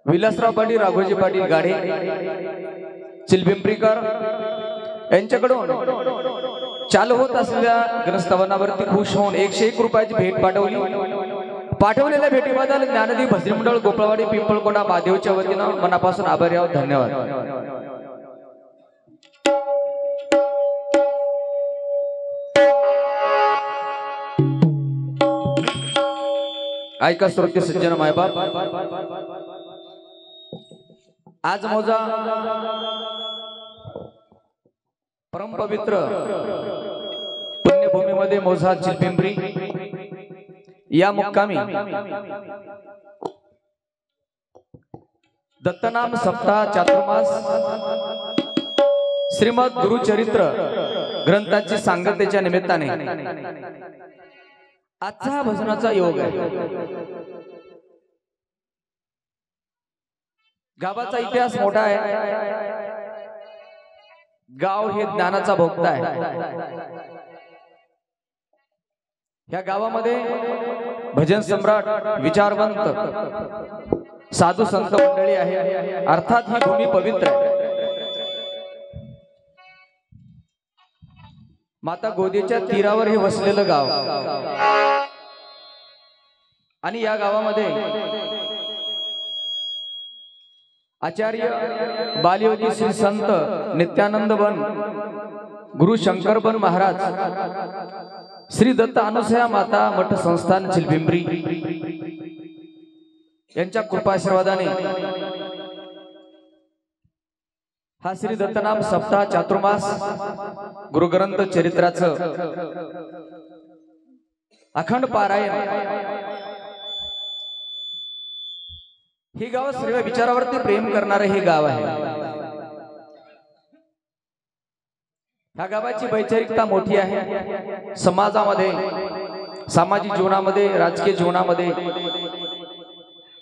विलासराव पाटील, राघोजी पाटील गाडे, चिलपिंपरीकर यांच्याकडून चालू होत असलेल्या ग्रंथस्थापनावरती खुश होऊन 101 रुपयाची भेट पाठवलेल्या भेटीबद्दल ज्ञानदीप भजनी मंडळ गोपाळवाडी पिंपळकोंडा महादेवच्या वतीनं मनापासून आभारी आहोत. धन्यवाद. ऐका श्रोते सज्जन मायबाप, आज मोजा परमपवित्र पुण्यभूमीमध्ये मोझा चिलपिंपरी या मुक्कामी दत्तनाम सप्ताह चातुर्मास श्रीमद गुरुचरित्र ग्रंथाची सांगतेच्या निमित्ताने आजचा हा भजनाचा योग आहे. गावाचा इतिहास मोठा आहे. गाव हे ज्ञानाचा भोक्ता आहे. या गावामध्ये भजन सम्राट, विचारवंत, साधू संत मंडळी आहे. अर्थात ही भूमी पवित्र आहे. माता गोदीच्या तीरावर हे वसलेलं गाव आणि या गावामध्ये आचार्य बालयोगी श्री संत नित्यानंद बन, गुरु शंकर बन महाराज, श्री दत्त अनुसया माता मठ संस्थान चिलपिंपरी यांच्या कृपाशीर्वादाने हा श्री दत्तनाम सप्ताह चातुर्मास गुरुग्रंथ चरित्राचं अखंड पारायण. हे गाव सर्व विचारावरती प्रेम करणारे हे गाव आहे. ह्या गावाची वैचारिकता मोठी आहे. समाजामध्ये, सामाजिक जीवनामध्ये, राजकीय जीवनामध्ये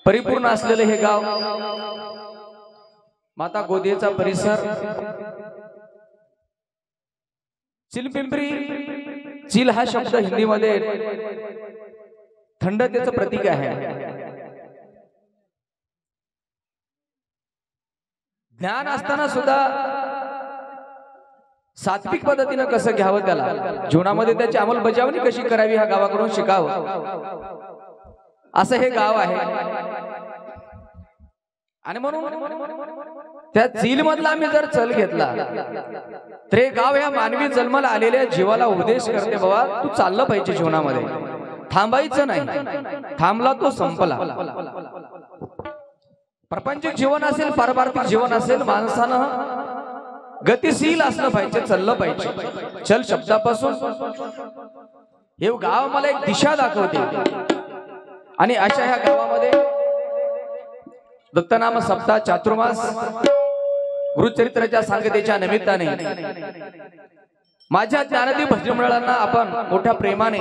परिपूर्ण असलेले हे गाव. माता गोदीचा परिसर, चिलपिंपरी, चिल हा शब्द हिंदीमध्ये थंडतेचं प्रतीक आहे. ज्ञान असताना सुद्धा सात्विक पद्धतीनं कसं घ्यावं, त्याला जीवनामध्ये त्याची अंमलबजावणी कशी करावी, ह्या गावाकडून शिकावं असं हे गाव आहे. आणि म्हणून त्या चील मधला आम्ही जर चल घेतला तर हे गाव ह्या मानवी जन्माला आलेल्या जीवाला उपदेश करते, बाबा तू चाललं पाहिजे जीवनामध्ये, थांबायचं नाही. थांबला तो संपला. प्रापंचिक जीवन असेल, पारमार्थिक जीवन असेल, माणसानं गतिशील असलं पाहिजे, चाललं पाहिजे. चल शब्दापासून हे गाव मला एक दिशा दाखवते. आणि अशा ह्या गावामध्ये दत्तनाम सप्ताह चातुर्मास गुरुचरित्राच्या सांगतेच्या निमित्ताने माझ्या ज्ञानदीप भजनी मंडळांना आपण मोठ्या प्रेमाने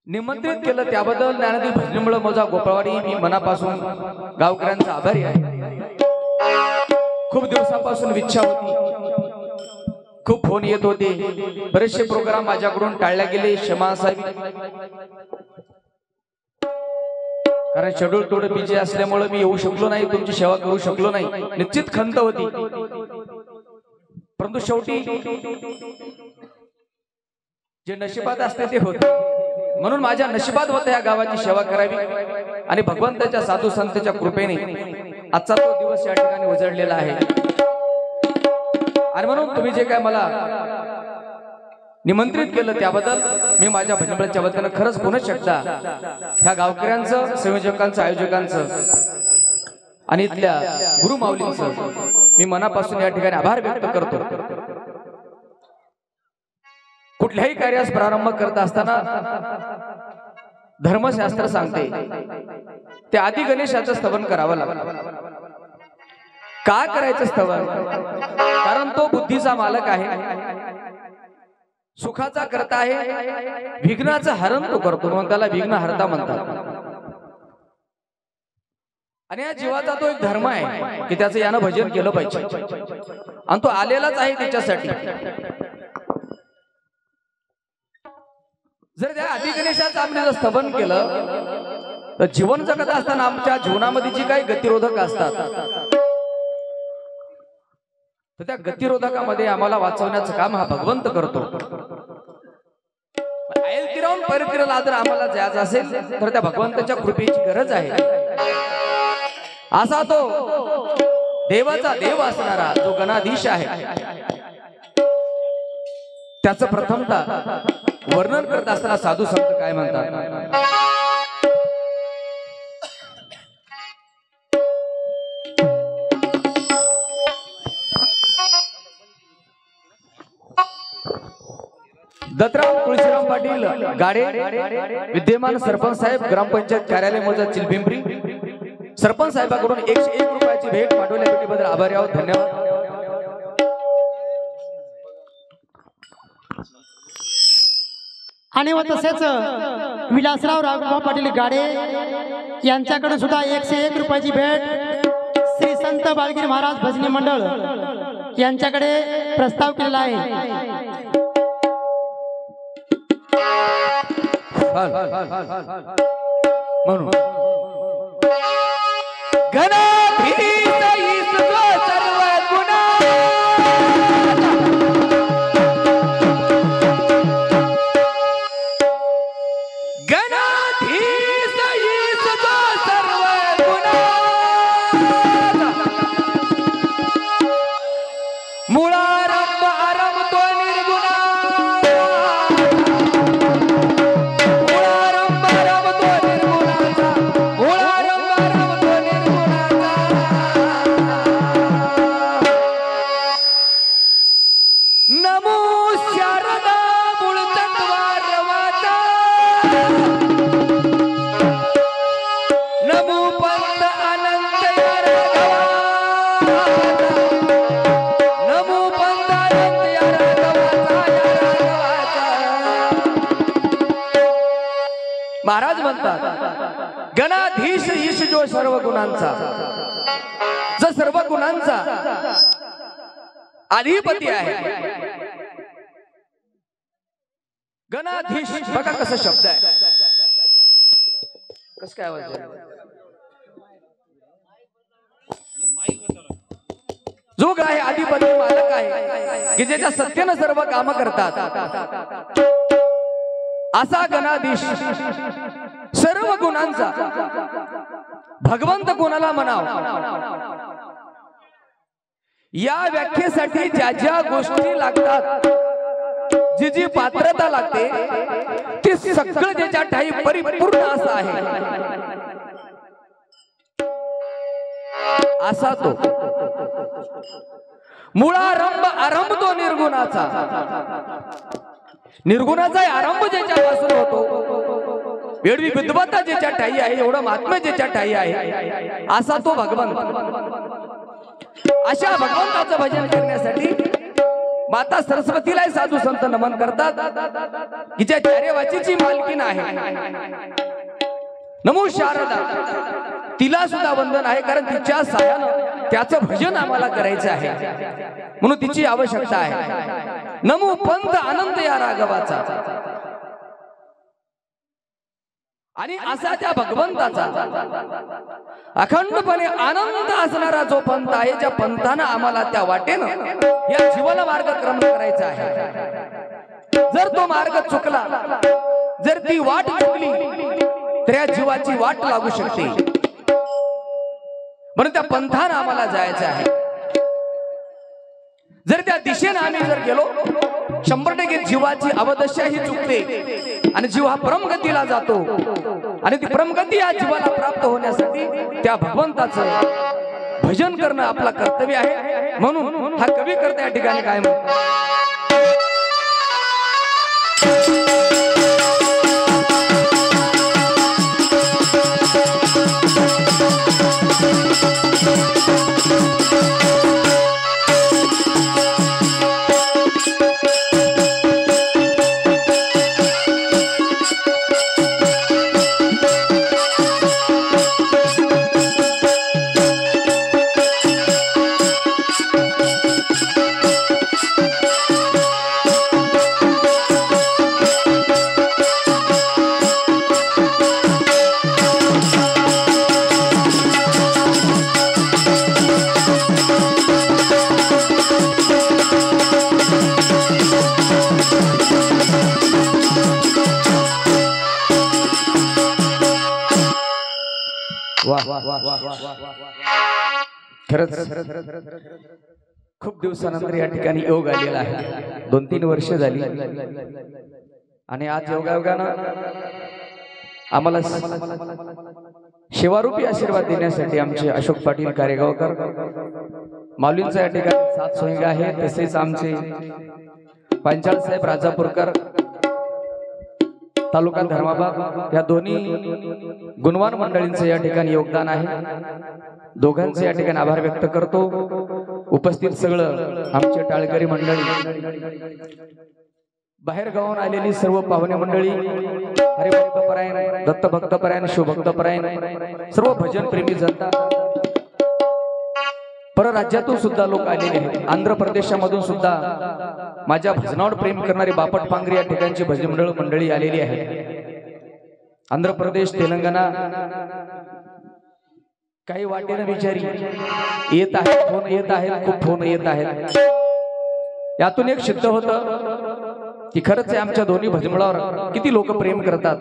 निमंत्रित केलं, त्याबद्दल ज्ञानदीप भजनी मंडळ मोजा गोपाळवाडी मी मनापासून गावकऱ्यांचा आभारी आहे. खूप दिवसांपासून इच्छा होती, खूप फोन येत होते, बरेचसे प्रोग्राम माझ्याकडून टाळले गेले. क्षमा साहेब, कारण शेड्यूल थोडं बिझी असल्यामुळे मी येऊ शकलो नाही, तुमची सेवा करू शकलो नाही. निश्चित खंत होती, परंतु शेवटी जे नशिबात असते ते होते. म्हणून माझ्या नशिबात होतं या गावाची सेवा करावी. आणि भगवंताच्या साधू संतांच्या कृपेने आजचा तो दिवस या ठिकाणी उजळलेला आहे. आणि म्हणून तुम्ही जे काय मला निमंत्रित केलं त्याबद्दल मी माझ्या भजनी मंडळाच्या वतीनं खरंच पुनश्च एकदा ह्या गावकऱ्यांचं, संयोजकांचं, आयोजकांचं आणि इथल्या गुरुमाऊलींचं मी मनापासून या ठिकाणी आभार व्यक्त करतो. कुठल्याही कार्यास प्रारंभ करत असताना धर्मशास्त्र सांगते ते आदि गणेशाचं स्तवन करावं लागतं. का करायचं स्तवन? कारण तो बुद्धीचा मालक आहे, सुखाचा करता आहे, विघ्नाचं हरण तो करतो, म्हणून त्याला विघ्न हरता म्हणतात. आणि या जीवाचा तो एक धर्म आहे की त्याचं यानं भजन केलं पाहिजे, आणि तो आलेलाच आहे त्याच्यासाठी. जर त्या आदि गणेशाचं आपण स्तवन केलं तर जीवन जगत असताना आमच्या जीवनामध्ये जी काही गतिरोधक असतात तर त्या गतिरोधकामध्ये आम्हाला वाचवण्याचं काम हा भगवंत करतो. ऐलतिराहून परतीराला जर आम्हाला जायचं असेल तर त्या भगवंताच्या कृपेची गरज आहे. असा तो देवाचा देव असणारा जो गणाधीश आहे त्याचं प्रथमतः वर्णन करत असताना साधू संत काय म्हणतात. दत्तराम तुळशीराम पाटील गाडे विद्यमान सरपंच साहेब ग्रामपंचायत कार्यालय मोजा चिलपिंपरी सरपंच साहेबांकडून 101 रुपयाची भेट पाठवल्या भेटीबद्दल आभारी आहोत. धन्यवाद. आणि व तसेच विलासराव राघोबा पाटील गाडे यांच्याकडे सुद्धा 101 रुपयाची भेट श्री संत बाळगिरी महाराज भजनी मंडळ यांच्याकडे प्रस्ताव केलेला आहे. म्हणून गणाधीश सर्व गुणा गणाधीश सर्व गुणा मुळारंभ आरंभ तो निर्गुणा नमो शारदा मूळ तत्वारवाचा नमो पंत अनंत या राघवाचा नमो पंत अनंत या राघवाचा महाराज म्हणतात गणाधीश ईश जो सर्व गुणांचा जो सर्व गुणांचा अधिपती आहे. गणाधीश बघा कसा शब्द आहे. कस काय आवाज जो आहे अधिपती मालक आहे की ज्याच्या सत्तेनं सर्व काम करतात असा गणाधीश सर्व गुणांचा भगवंत कोणाला म्हणाव या व्याख्येसाठी ज्या ज्या गोष्टी लागतात जी जी पात्रता लागते ते सगळं ज्याच्या ठाई परिपूर्ण असं आहे असा तो मुळारंभ आरंभ तो निर्गुणाचा निर्गुणाचा आरंभ ज्याच्यापासून होतो एवढी विद्वत्ता ज्याच्या ठाई आहे एवढं महात्म्य ज्याच्या ठाई आहे असा तो भगवंत. अशा भगवंताचं भजन करण्यासाठी माता सरस्वतीला साधू संत नमन करतात की ज्या चार्यवाचीची मालकीन आहे. नमो शारदा तिला सुद्धा वंदन आहे कारण तिच्या साह्यानं त्याचं भजन आम्हाला करायचं आहे म्हणून तिची आवश्यकता आहे. नमो पंत अनंत या राघवाचा आणि असा त्या भगवंताचा अखंडपणे आनंद असणारा जो पंथ आहे ज्या पंथानं आम्हाला त्या वाटेनं या जीवन मार्गक्रमण करायचा आहे. जर तो मार्ग चुकला जर ती वाट चुकली तर या जीवाची वाट लागू शकते म्हणून त्या पंथानं आम्हाला जायचं आहे. जर त्या दिशेने आम्ही जर गेलो 100% जीवाची अवदशा ही चुकते आणि जीव हा परमगतीला जातो आणि ती परमगती या जीवाला प्राप्त होण्यासाठी त्या भगवंताचं भजन करणं आपलं कर्तव्य आहे. म्हणून हा कवी करता या ठिकाणी काय म्हणतो खरंच खूप दिवसानंतर या ठिकाणी योग आलेला आहे. 2-3 वर्ष झाली आणि आज योगायोगानं आम्हाला शिवारूपी आशीर्वाद देण्यासाठी आमचे अशोक पाटील कारेगावकर माऊलींचा या ठिकाणी साथ सोयींगा आहे. तसेच आमचे पांचाळ साहेब राजापूरकर तालुका धर्माबाद या दोन्ही गुणवान मंडळींचं या ठिकाणी योगदान आहे. दोघांचे या ठिकाणी आभार व्यक्त करतो. उपस्थित सगळं आमचे टाळकरी मंडळी, बाहेर गावाहून आलेली सर्व पाहुणे मंडळी, हरिभक्तपरायण, दत्तभक्तपरायण, शिवभक्तपरायण, सर्व भजन प्रेमी जनता, परराज्यातून सुद्धा लोक आलेले आहेत. आंध्र प्रदेशामधून सुद्धा माझ्या भजनावर प्रेम करणारी बापट पांगरी या ठिकाणची भजन मंडळी आलेली आहे. आंध्र प्रदेश, तेलंगणा, काही वाटेनं विचारी येत आहेत, फोन येत आहेत, खूप फोन येत आहेत. यातून एक सिद्ध होतं की खरंच आहे आमच्या दोन्ही भजमळावर किती लोक प्रेम करतात.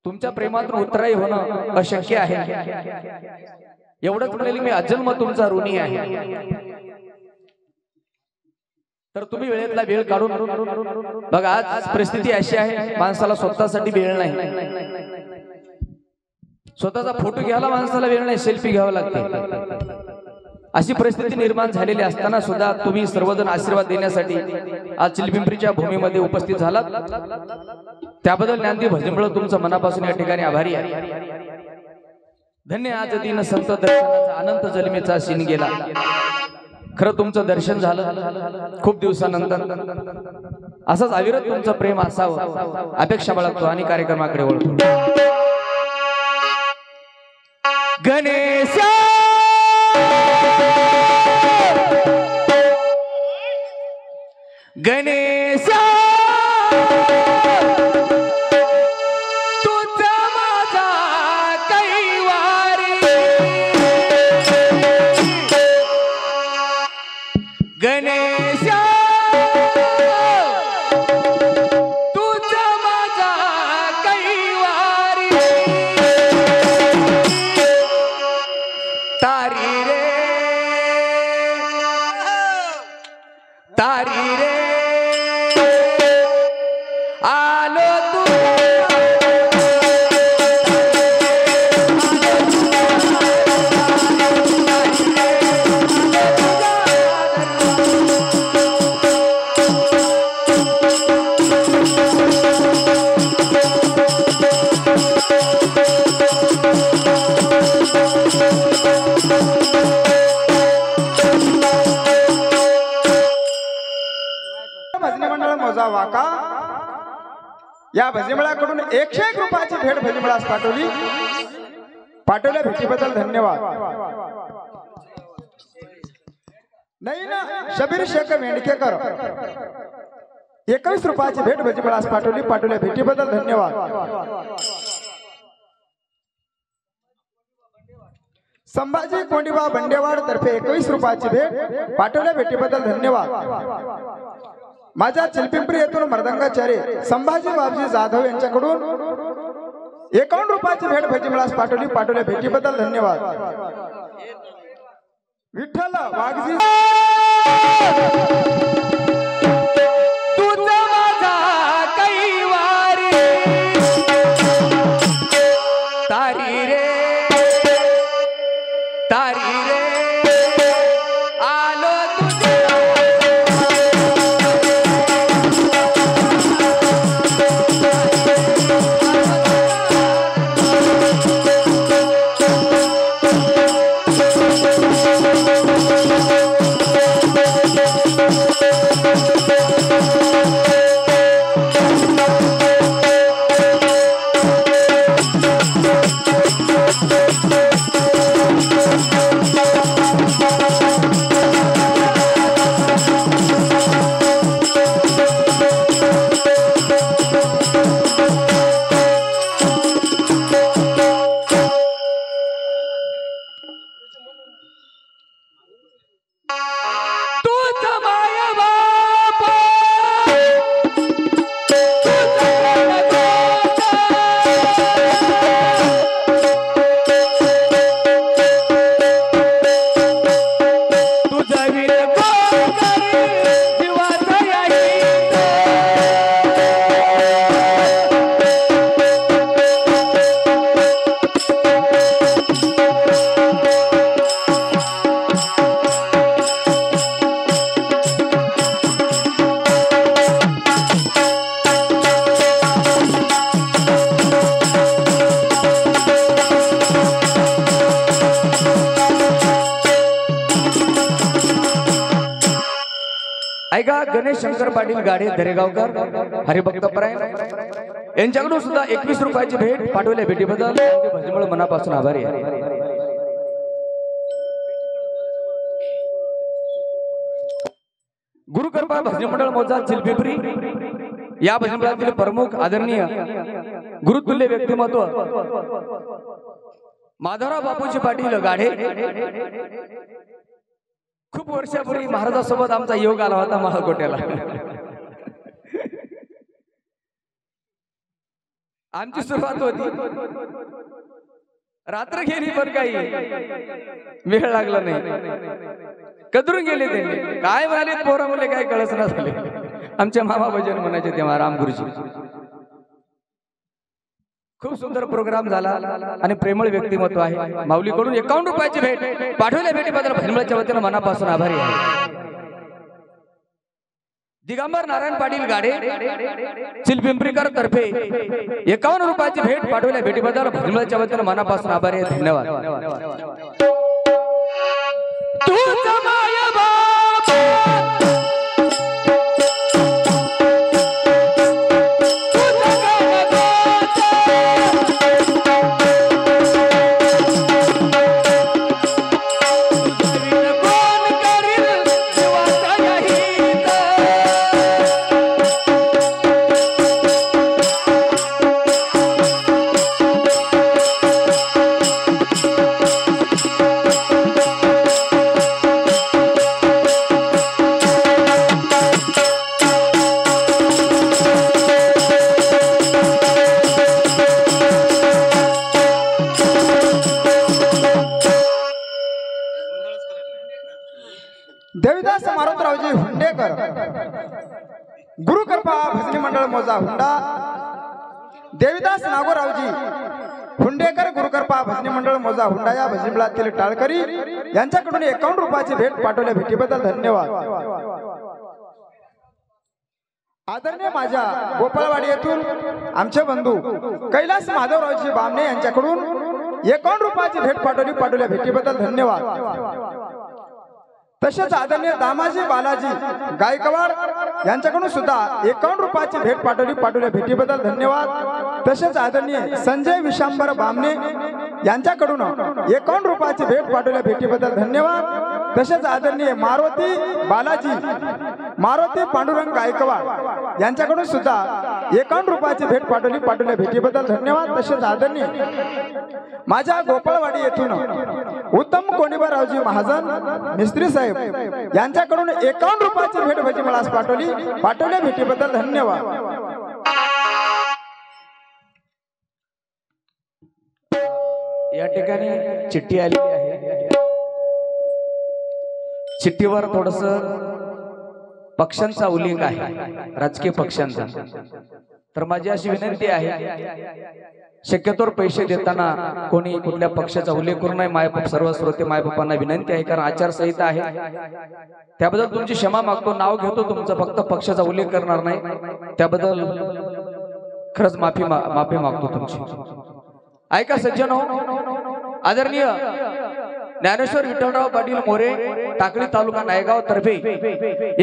तुमच्या प्रेमातून उत्तराई होणं अशक्य आहे. एवढंच म्हणेल मी अजन्म तुमचा ऋणी आहे. तर तुम्ही वेळेतला वेळ काढून बघा. आज परिस्थिती अशी आहे माणसाला स्वतःसाठी वेळ नाही. स्वतःचा फोटो घ्यायला माणसाला वेळ नाही, सेल्फी घ्यावं लागते. अशी परिस्थिती निर्माण झालेली असताना सुद्धा तुम्ही सर्वजण आशीर्वाद देण्यासाठी आज चिलपिंपरीच्या भूमीमध्ये उपस्थित झालात. त्याबद्दल ज्ञानदेव भजनमळ तुमचं मनापासून या ठिकाणी आभारी आहे. धन्य आज दिन संत दर्शनाचा अनंत जन्मेचा सीन गेला. खरं तुमचं दर्शन झालं खूप दिवसानंतर. असंच अविरत तुमचं प्रेम असावं अपेक्षा बाळगतो आणि कार्यक्रमाकडे वळतो. गणेश गणेश तुझा माझा कैवारी, गणेश तुझा माझा कैवारी, तारी रे तारी रे आलो तू. भजनी मंडळ मोजावा का? या भजनीमळाकडून 101 रुपयाची भेट भजनीमळास पाठवल्या भेटीबद्दल धन्यवाद. नाही ना, शबीर शेख मेंढकेकर 21 रुपयाची भेट भजनीमळास पाठवल्या भेटीबद्दल धन्यवाद. संभाजी कोंडीबा बंडेवाड तर्फे 21 रुपयाची भेट पाठवल्या भेटीबद्दल धन्यवाद. माझ्या चिलपिंपरी येथून मर्दंगाचार्य संभाजी बाबजी जाधव यांच्याकडून 51 रुपयाची भेट भजनीमळास पाठवल्या भेटीबद्दल धन्यवाद. विठ्ठल वाघजी तुझा माझा कैवारी, तारी रे तारी रे आलो तुझ्या. गायिका गणेश शंकर पाटील गाडे दरेगावकर हरिभक्तपरायण यांच्याकडून सुद्धा 21 रुपयाची भेट पाठवल्या भेटीबद्दल भजमळ मनापासून आभारी आहे. गुरुकृपा भजनी मंडळ मौजा चिलपिंपरी या भजनी मंडळातील प्रमुख आदरणीय गुरुतुल्य व्यक्तिमत्व माधवराव बापूजी पाटील गाढे. खूप वर्षापूर्वी महाराजांसोबत आमचा योग आला होता महाकोट्याला. आमची सुरुवात होती, रात्र गेली पण काही वेळ लागला नाही, कदरून गेले त्यांनी. काय म्हणाले पोरा मुले काय कळस ना झाले. आमचे मामा भजन म्हणायचे तेव्हा रामगुरुजी. खूप सुंदर प्रोग्राम झाला आणि प्रेमळ व्यक्तिमत्व आहे. माऊलीकडून 51 रुपयाची भेट पाठवल्या भेटीबद्दल भजमळच्या वतीने मनापासून आभारी आहे. दिगंबर नारायण पाटील गाडे चिलपिंपरीकर तर्फे 51 रुपयाची भेट पाठवल्या भेटीबद्दल भजमळच्या वतीने मनापासून आभारी आहे. धन्यवाद. देविदास मारुतरावजी हुंडेकर गुरुकृपा भजनी मंडळ मौजा हुंडा. देविदास नागोरावजी हुंडेकर गुरुकृपा भजनी मंडळ मौजा हुंडा या भजनी मंडळातील टाळकरी यांच्याकडून 51 रुपयाची भेट पाठवल्या भेटीबद्दल धन्यवाद. आदरणीय माझ्या गोपाळवाडी येथून आमचे बंधू कैलास माधवरावजी बामणे यांच्याकडून 51 रुपयाची भेट पाठवल्या भेटीबद्दल धन्यवाद. तसेच आदरणीय दामाजी बालाजी गायकवाड यांच्याकडून सुद्धा 51 रुपयाची भेट पाठवल्या भेटीबद्दल धन्यवाद. तसेच आदरणीय संजय विशांबर बामणे यांच्याकडून 51 रुपयाची भेट पाठवल्या भेटीबद्दल धन्यवाद. तसेच आदरणीय मारुती पांडुरंग गायकवाड यांच्याकडून सुद्धा 51 रुपयाची भेट पाठवल्या भेटीबद्दल धन्यवाद. तसेच आदरणीय माझ्या गोपाळवाडी येथून उत्तम कोणीबारावजी महाजन मिस्त्री साहेब यांच्याकडून 51 रुपयाची भेट भजमळास पाठवल्या भेटीबद्दल धन्यवाद. या ठिकाणी चिठ्ठी आली आहे. चिठ्ठीवर थोडस पक्षांचा उल्लेख आहे, राजकीय पक्षांचा. तर माझी अशी विनंती आहे, शक्यतोवर पैसे देताना कोणी कुठल्या पक्षाचा उल्लेख करू नये. मायबाप सर्व श्रोते मायबापांना विनंती आहे, कारण आचारसंहिता आहे. त्याबद्दल तुमची क्षमा मागतो. नाव घेतो तुमचं, फक्त पक्षाचा उल्लेख करणार नाही. त्याबद्दल खरंच माफी मागतो तुमची. ऐका सज्जनो, आदरणीय ज्ञानेश्वर विठ्ठलराव पाटील मोरे टाकळी तालुका नायगाव तर्फे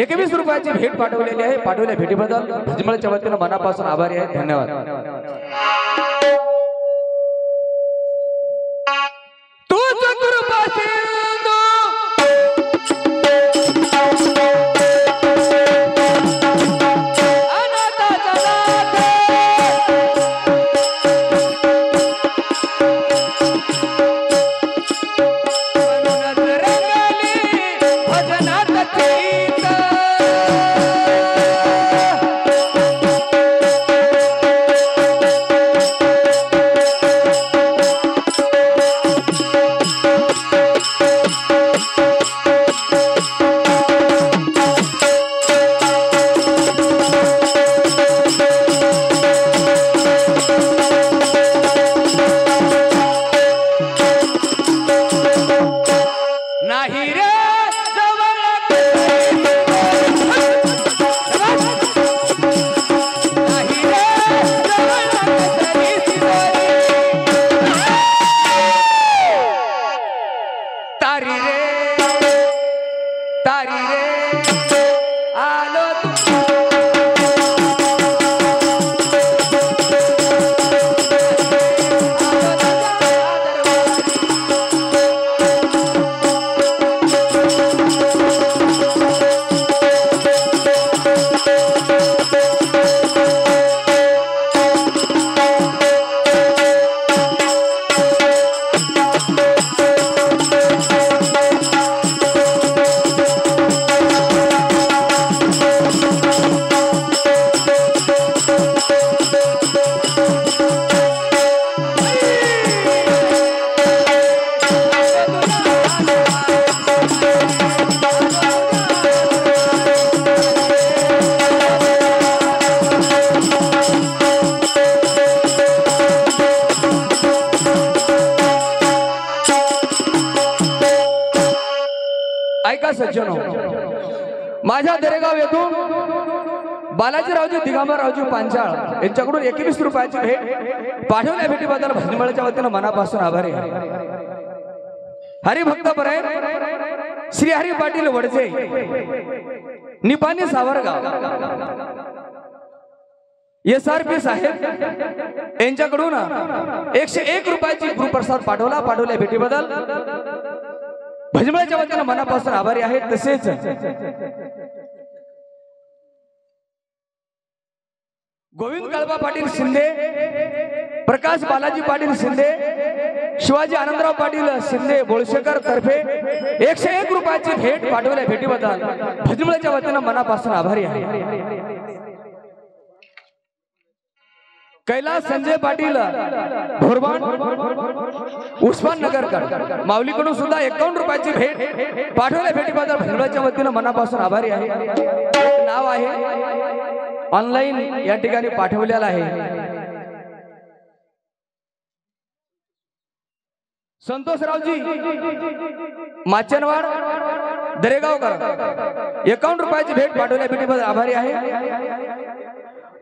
21 रुपयाची भेट पाठवलेली आहे. पाठवल्या भेटीबद्दल भजमळच्या वतीने मनापासून आभारी आहे. धन्यवाद. ऐका सज्जनो, माझ्या दरेगाव येथून बालाजीरावजी दिगंबररावजी पांचाळ यांच्याकडून 21 रुपयाची भेट पाठवल्या भेटीबद्दल भजनीमळच्या वतीनं मनापासून आभारी आहे. हरिभक्त परायण श्री हरी पाटील वडजे निपाणी सावरगाव SRP साहेब यांच्याकडून 101 रुपयाची गुरुप्रसाद पाठवल्या भेटीबद्दल भजनीमळच्या वतीनं मनापासून आभारी आहे. तसेच गोविंद काळबा पाटील शिंदे, प्रकाश बालाजी पाटील शिंदे, शिवाजी आनंदराव पाटील शिंदे बोळशेकर तर्फे 101 रुपयाची भेट पाठवल्या भेटीबद्दल भजनीमळच्या वतीनं मनापासून आभारी आहे. कैलास संजय पाटील भोरबान उस्माननगरकर माऊलीकडून सुद्धा 51 रुपयाची भेट पाठवल्या भेटीबद्दल भजनीमळच्या वतीनं मनापासून आभारी आहे. एक नाव आहे ऑनलाईन या ठिकाणी पाठवलेला आहे, संतोषरावजी माचनवाड दरेगावकर 51 रुपयाची भेट पाठवल्या भेटीबद्दल आभारी आहे.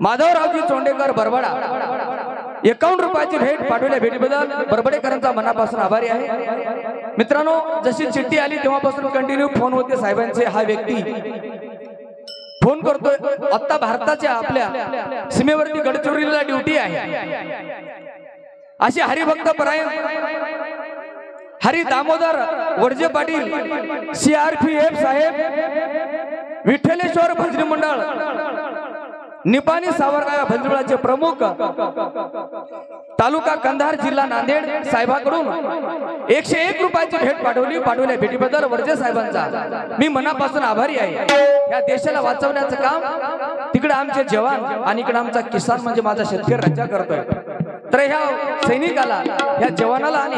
माधवरावजी चोंडेकर बरबडा 51 रुपयाची भेट पाठवल्या भेटीबद्दल बरबडेकरांचा मनापासून आभारी आहे. मित्रांनो, जशी चिठ्ठी आली तेव्हापासून कंटिन्यू फोन होते साहेबांचे. हा व्यक्ती फोन करतोय. आता भारताच्या आपल्या सीमेवरती गडचिरोलीला ड्युटी आहे. असे हरिभक्त परायण हरी दामोदर वडजे पाटील CRPF साहेब विठ्ठलेश्वर भजनी मंडळ निपाणी सावरगाव भजनीमळाचे प्रमुख तालुका कंधार जिल्हा नांदेड साहेबांकडून 101 रुपयाची भेट पाठवल्या भेटीबद्दल वडजे साहेबांचा मी मनापासून आभारी आहे. या देशाला वाचवण्याचं काम तिकडे आमचे जवान आणि इकडे आमचा किसान म्हणजे माझा शेतकरी राज्य करतोय. तर ह्या सैनिकाला, ह्या जवानाला आणि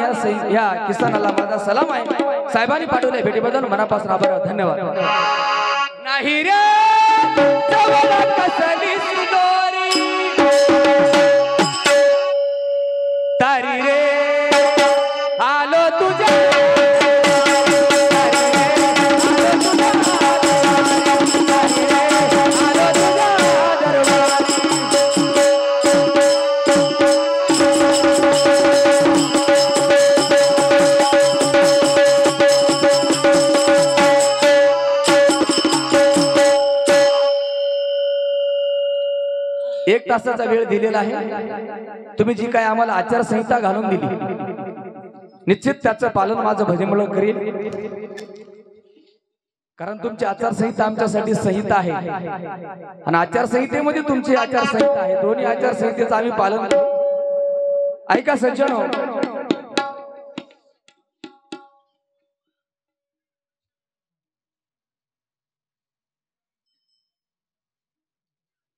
ह्या किसानाला माझा सलाम आहे. साहेबांनी पाठवल्या भेटीबद्दल मनापासून आभार. धन्यवाद. नाही रे कसली सुदोरी तारी रे आलो तुझ्या एक तासाचा वेळ दिलेला आहे. तुम्ही जी काय आम्हाला आचारसंहिता घालून दिली, निश्चित त्याचं पालन माझं भजनीमळ करील. कारण तुमची आचारसंहिता आमच्यासाठी संहिता आहे आणि आचारसंहितेमध्ये तुमची आचारसंहिता आहे. दोन्ही आचारसंहितेचं आम्ही पालन करू. ऐका सज्जनो,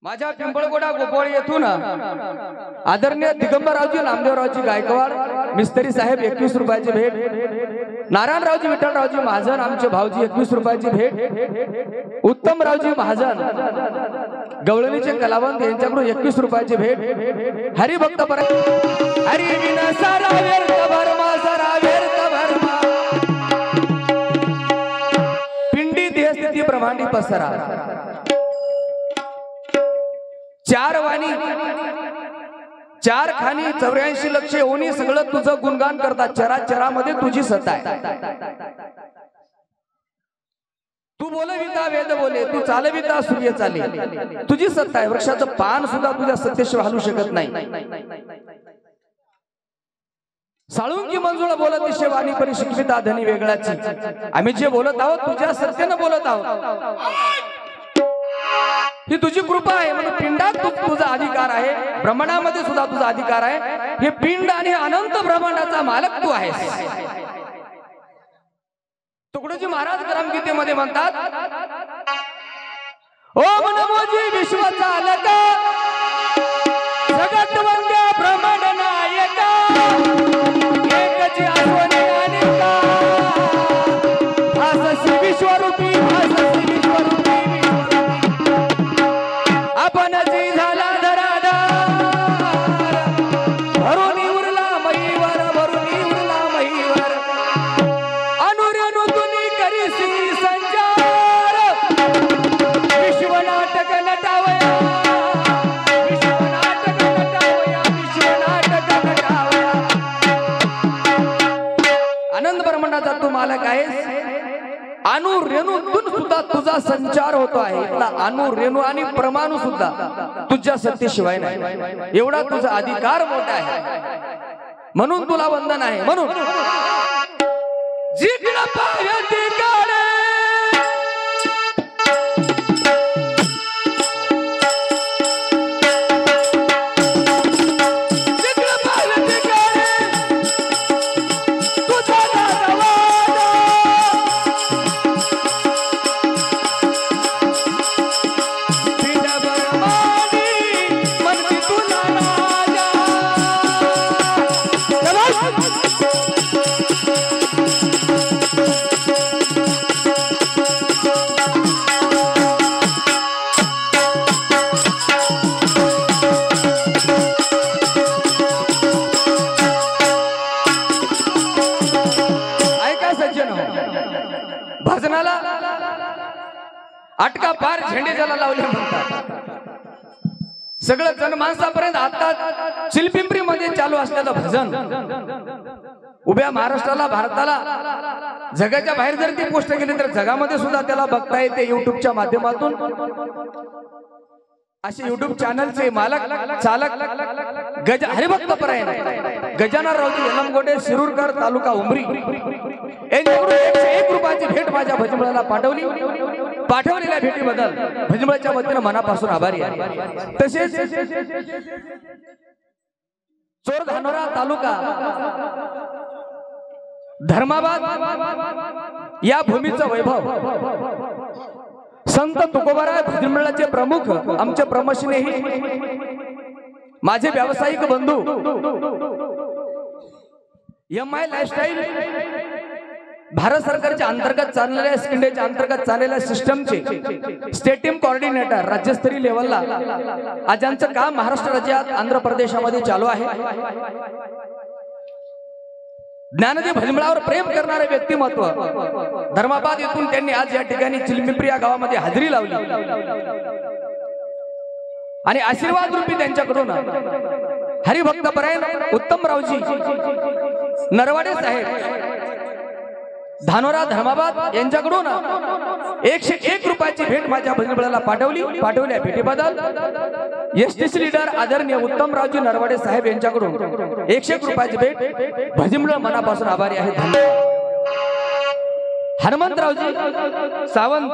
माझ्या पिंपळगोडा गोपोळी येथून आदरणीय दिगंबररावजी नामदेवरावजी गायकवाड मिस्त्री साहेब 21 रुपयाची भेट, नारायणरावजी विठ्ठलरावजी महाजन आमचे भाऊजी 21 रुपयाची भेट, उत्तमरावजी महाजन गवळणीचे कलावंत यांच्याकडून 21 रुपयाची भेट. हरिभक्त हरी विन सारा व्यर्थ भरमा, सारा व्यर्थ भरमा, पिंडी देहस्थिती ब्रह्मांडी पसरा, चार वाणी चार खानी 84 लक्ष ओनी सगळं तुझं गुणगान करतात. चराचरामध्ये तुझी सत्ता आहे. तू बोलविता वेद बोले, तू चालविता सूर्य चाले, तुझी सत्ता आहे. वृक्षाचं पान सुद्धा तुझ्या सत्तेशिवाय हलू शकत नाही. साळुंकी मंजुळा बोलत शिवानी परी शिकविता धनी वेगळाची. आम्ही जे बोलत आहोत तुझ्या सत्तेनं बोलत आहोत. ही तुझी कृपा आहे म्हणून पिंडात तुझा अधिकार आहे, ब्रह्मांडामध्ये सुद्धा तुझा अधिकार आहे. हे पिंड आणि अनंत ब्रह्मांडाचा मालक तू आहेस. तुकडोजी महाराज ग्रामगीतेमध्ये म्हणतात, ओम नमोजी विश्वचालक जगत वंद्य ब्रह्मांड नायका, एकची आठवणी अनेका, भाससी विश्वरूपी, भाससी विश्वरूपी, आपण जी झाला धराधार, भरुनी उरला महीवर, भरुनी उरला महीवर, अनुरेणू तुनी करीसी संच आनंद ब्रह्मांडाचा तू मालक आहेस. अणु रेणूतून सुद्धा तुझा संचार होतो आहे. इथला अणु रेणू आणि परमाणू सुद्धा तुझ्या सत्तेशिवाय नाही. एवढा तुझा अधिकार मोठा आहे, म्हणून तुला वंदन आहे. म्हणून जिकडे पाय तिकडे अटका पार झेंडे ज्याला लावले म्हणतात. सगळं जनमानसापर्यंत आता चिलपिंपरी मध्ये चालू असलेलं भजन उभ्या महाराष्ट्राला, भारताला, जगाच्या बाहेर जर ती पोस्ट केली तर जगामध्ये सुद्धा त्याला बघता येते युट्यूबच्या माध्यमातून. असे युट्यूब चॅनलचे मालक चालक हरिभक्त परायण गजाननरावजी यलमगोंडे, शिरूरकर, तालुका उमरी यांच्याकडून 101 रुपयाची भेट माझ्या भजमळाला पाठवली. पाठवलेल्या भेटीबद्दल भजमळच्या वतीने मनापासून आभारी आहे. तसेच चोरधानोरा तालुका धर्माबाद या भूमीचं वैभव संत तुकोबाराय भजमंडळाचे प्रमुख आमचे प्रमोशनेही माझे व्यावसायिक बंधू MI लाईफस्टाईल भारत सरकारच्या अंतर्गत चाललेल्या स्किंडेच्या अंतर्गत चाललेल्या सिस्टमचे स्टेट टीम कोऑर्डिनेटर राज्यस्तरीय लेवलला आज ज्यांचं काम महाराष्ट्र राज्यात आंध्र प्रदेशामध्ये चालू आहे. ज्ञानदेव भजमळावर प्रेम करणारे व्यक्तिमत्व धर्माबाद येथून त्यांनी आज या ठिकाणी चिलपिंपरी या गावामध्ये हजेरी लावली आणि आशीर्वाद रूपी त्यांच्याकडून हरिभक्त परायण उत्तमरावजी नरवाडे साहेब धानोरा धर्माबाद यांच्याकडून 101 रुपयाची भेट माझ्या भजमळाला पाठवली. पाठवल्या भेटीबद्दल एसटीसी लीडर आदरणीय उत्तमरावजी नरवाडे साहेब यांच्याकडून 101 रुपयाची भेट भजमळ मनापासून आभारी आहे. धन्यवाद. हनुमंतरावजी सावंत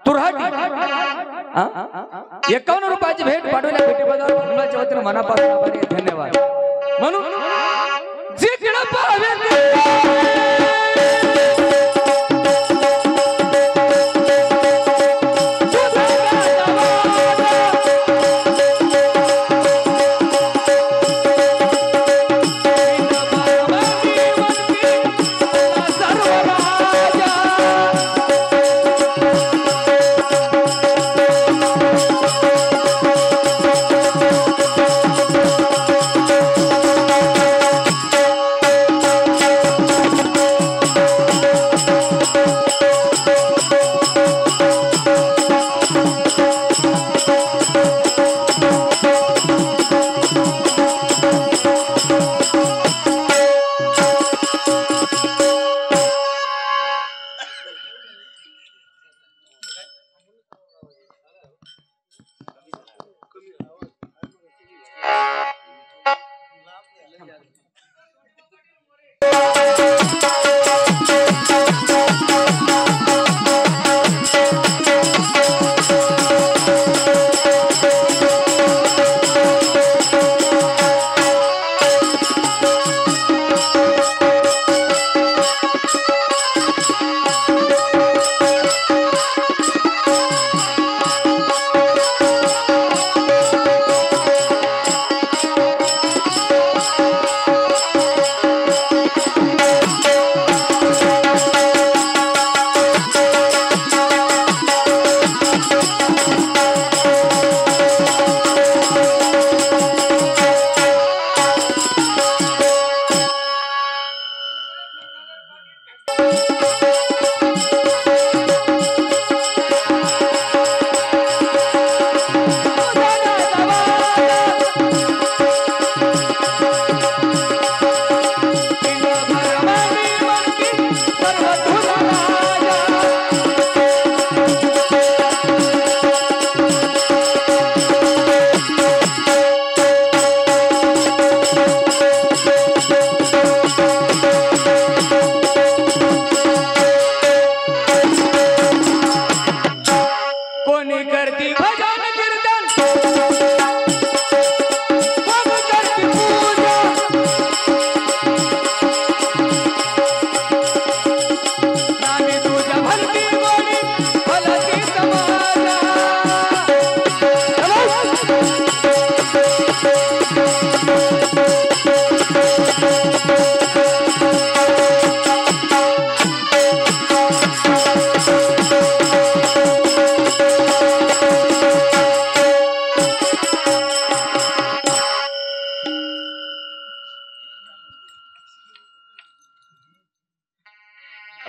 तुरहाटी 51 रुपयाची भेट पाठवल्या भेटीबद्दल भजमळच्या वतीने मनापासून आभारी आहे. धन्यवाद. म्हणून जिकडे पाहावे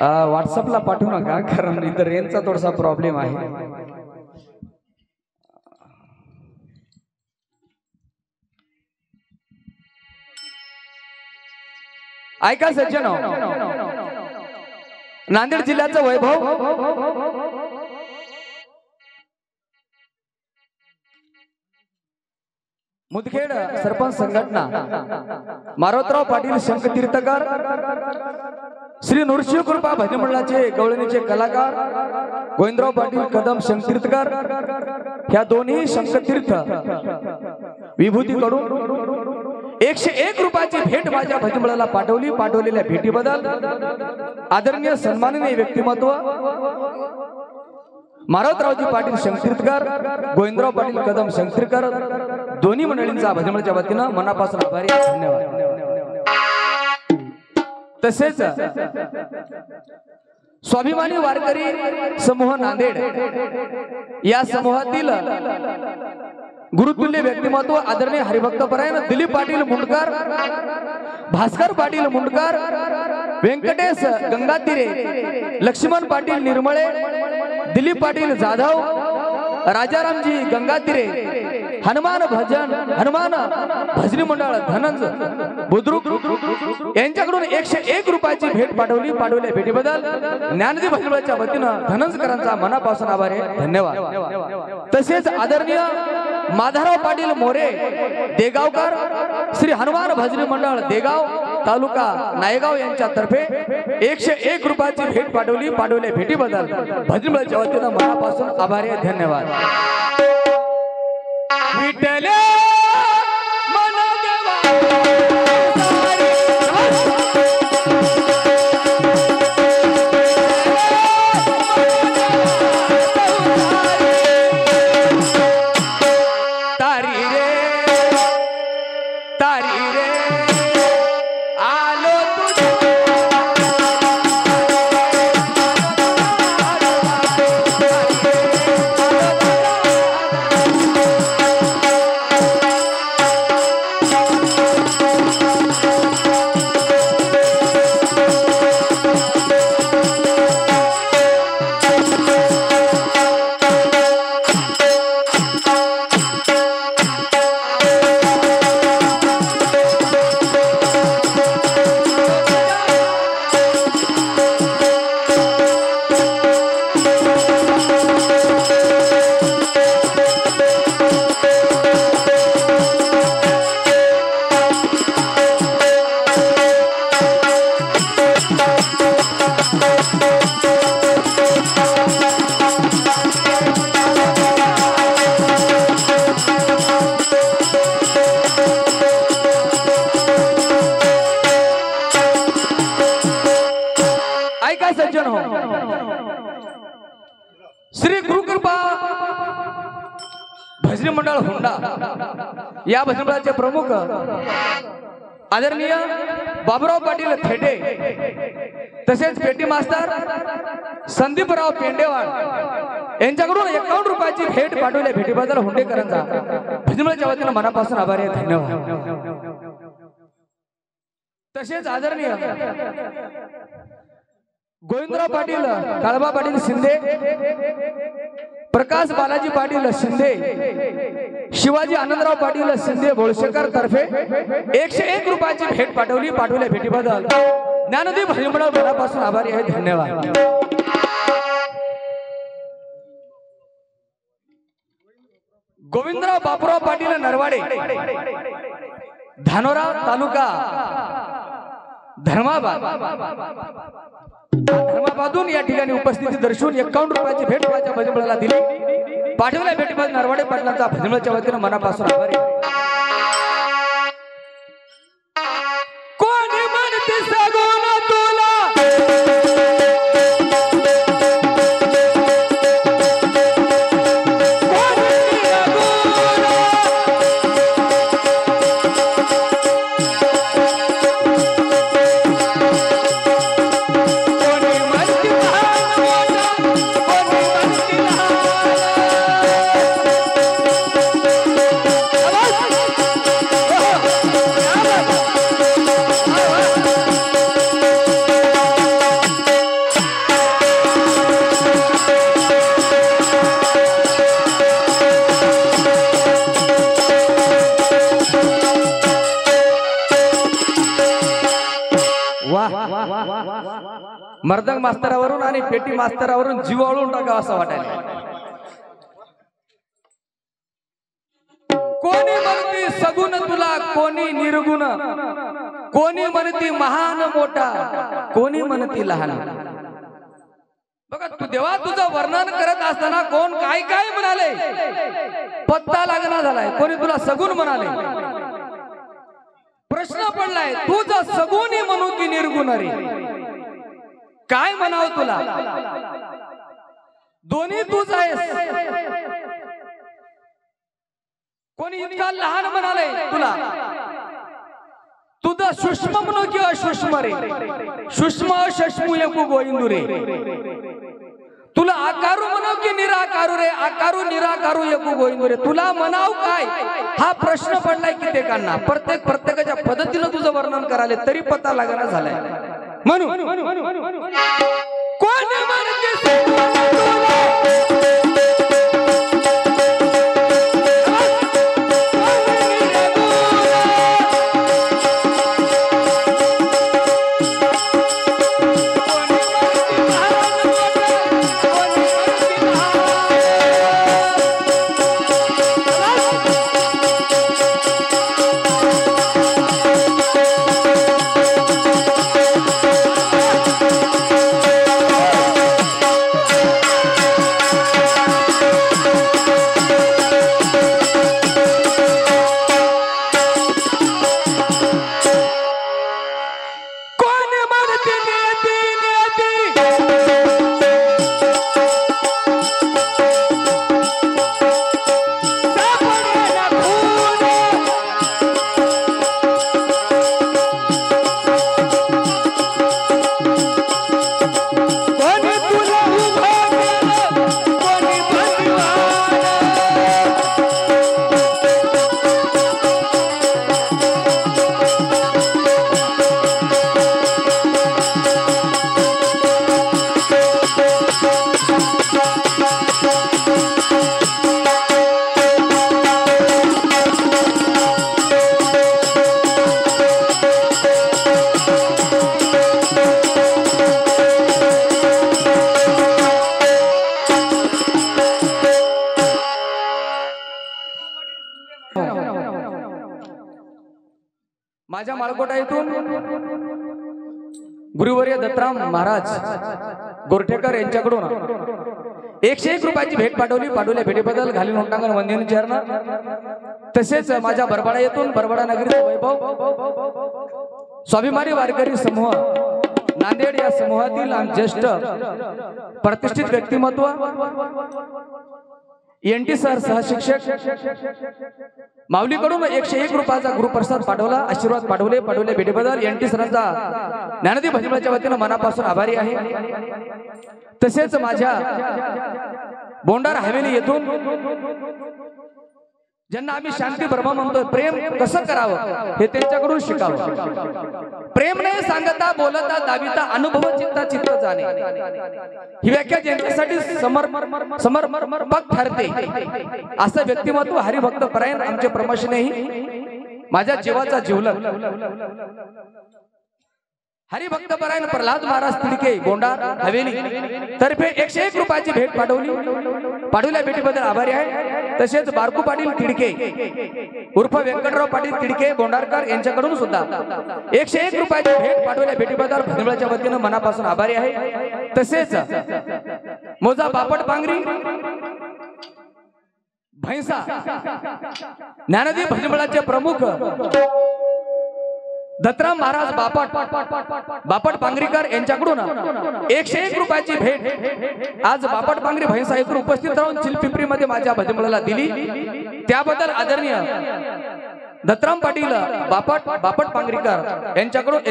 व्हॉट्सअपला पाठवू नका, कारण इथं रेंजचा थोडासा प्रॉब्लेम आहे. ऐका सज्जन, नांदेड जिल्ह्याचं वैभव मुदखेड सरपंच संघटना, मारोतराव पाटील शंखतीर्थकर, श्री नृसिंह कृपा भजन मंडळाचे गवळणीचे कलाकार गोविंदराव पाटील कदम शंखतीर्थकर, ह्या दोन्ही शंखतीर्थ विभूतीकडून 101 रुपयाची भेट माझ्या भजन मंडळाला पाठवली. पाठवलेल्या भेटीबद्दल आदरणीय सन्माननीय व्यक्तिमत्व मारोतरावजी पाटील शंखतीर्थकर, गोविंदराव पाटील कदम शंखतीर्थकर, दोन्ही मंडळींचा भजन मंडळाच्या वतीनं मनापासून आभारी, धन्यवाद. तसेच स्वाभिमानी वारकरी समूह नांदेड या समूहातील गुरुतुल्य व्यक्तिमत्व आदरणीय हरिभक्तपरायण दिलीप पाटील मुंडकर, भास्कर पाटील मुंडकर, व्यंकटेश गंगातीरे, लक्ष्मण पाटील निर्मळे, दिलीप पाटील जाधव, राजारामजी गंगातीरे, हनुमान भजनी मंडळ धनंज बुद्रुक यांच्याकडून 101 रुपयाची भेट पाठवली. पाठवल्या भेटीबद्दल ज्ञानदेव भजनी मंडळाच्या वतीनं धनंजकरांचा मनापासून आभार आहे, धन्यवाद. तसेच आदरणीय माधवराव पाटील मोरे देगावकर, श्री हनुमान भजनी मंडळ देगाव तालुका नायगाव यांच्यातर्फे 101 रुपयाची भेट पाठवली. पाठवल्या भेटीबद्दल भजनी मंडळाच्या वतीनं मनापासून आभार आहे, धन्यवाद. विठ्ठल मन श्री गुरुकृपा भजनी मंडळ हुंडा या भजनी मंडळाचे प्रमुख आदरणीय बाबूराव पाटील थेटे, तसेच पेटी मास्तर संदीपराव पेंडेवाड यांच्याकडून 51 रुपयाची भेट पाठवल्या. भेटीबद्दल हुंडेकरांचा भजनी मंडळाच्या वतीनं मनापासून आभार आहे, धन्यवाद. तसेच आदरणीय गोविंदराव पाटील काळबा पाटील शिंदे, प्रकाश बालाजी पाटील शिंदे, शिवाजी आनंदराव पाटील शिंदे बोळशेकर तर्फे 101 रुपयाची भेट पाठवली. पाठवल्या भेटीबद्दल ज्ञानदेव भजनी मंडळ मनापासून आभारी आहे, धन्यवाद. गोविंदराव बापूराव पाटील नरवाडे, धानोरा तालुका धर्माबादून या ठिकाणी उपस्थिती दर्शवून 51 रुपयाची भेट माझ्या भजनी मंडळाला दिली. पाठवल्या भेटीबद्दल नरवाडे पाटलांचा भजनी मंडळाच्या वतीनं मनापासून आभारी. कोणी म्हणते सगुण तुला मर्दंग मास्तरावरून आणि पेटी मास्तरावरून जीवाळून टाकावं असं वाटायला. कोणी म्हणती सगुण तुला, कोणी निर्गुण, कोणी म्हणती महान मोठा, कोणी म्हणती लहान. बघा तू देवा तुझं वर्णन करत असताना कोण काय काय म्हणाले पत्ता लागना झालाय. कोणी तुला सगुण म्हणाले. प्रश्न पडलाय तुझं सगुणी म्हणू की निर्गुण रे, काय म्हणावं तुला. दोन्ही तूच आहेस. कोणी इतका लहान म्हणाले तुला. तुझं सूक्ष्म म्हणू की असूक्ष्म रे, सूक्ष्म असूक्ष्म एकू गोविंदू रे. तुला आकारू म्हणू की निराकारू रे, आकारू निराकारू एकू गोविंदू रे. तुला म्हणाव काय हा प्रश्न पडलाय कित्येकांना. प्रत्येकाच्या पद्धतीनं तुझं वर्णन कराले तरी पता लागणार झालाय. म्हणून कोण म्हणते माझ्या माळकोटा येथून गुरुवर्य दत्तराम महाराज गोरठेकर यांच्याकडून 101 रुपयाची भेट पाठवल्या भेटीबद्दल घाली नोटांगण वंदन चरण. तसेच माझ्या बरबाडा येथून बरबाडा नगरीचा वैभव स्वाभिमानी वारकरी समूह नांदेड या समूहातील ज्येष्ठ प्रतिष्ठित व्यक्तिमत्व एनटी सर सहशिक्षक माऊलीकडून 101 रुपयाचा गुरुप्रसाद पाठवला. आशीर्वाद पाठवले भेटीबद्दल एनटी सरांचा ज्ञानदीप भजनाच्या वतीनं मनापासून आभारी आहे. तसेच माझ्या बोंडार हवेली येथून ज्यांना आम्ही शांती ब्रह्म म्हणतोय, प्रेम कसं करावं हे त्यांच्याकडून शिकावं. प्रेम नाही सांगता बोलता दाविता अनुभव चित्ता चित्त जाणे ही व्याख्या ज्यांच्यासाठी समर्पक ठरते असं व्यक्तिमत्व हरिभक्त परायण आमचे प्रमोशनही माझ्या जीवाचा जीवलग हरिभक्त परायण प्रल्हाद महाराज तिडके बोंडार हवेली तर्फे 101 रुपयाची भेट पाठवल्या भेटीबद्दल आभारी आहे. तसेच बारकू पाटील तिडके उर्फ व्यंकटराव पाटील तिडके बोंडारकर यांच्याकडून सुद्धा 101 रुपयाची भेट पाठवल्या भेटीबद्दल भजनाच्या वतीनं मनापासून आभारी आहे. तसेच मोजा बापट पांगरी भैंसा ज्ञानदीप भजमळाचे प्रमुख दत्तराम महाराज बापट पांगरीकर यांच्याकडून 101 रुपयाची भेट आज बापट पांगरी भैंसा येथून उपस्थित राहून चिलपिंपरी मध्ये माझ्या भजमळाला दिली. त्याबद्दल आदरणीय दत्तराम पाटील बापट पांगरीकर यांच्याकडून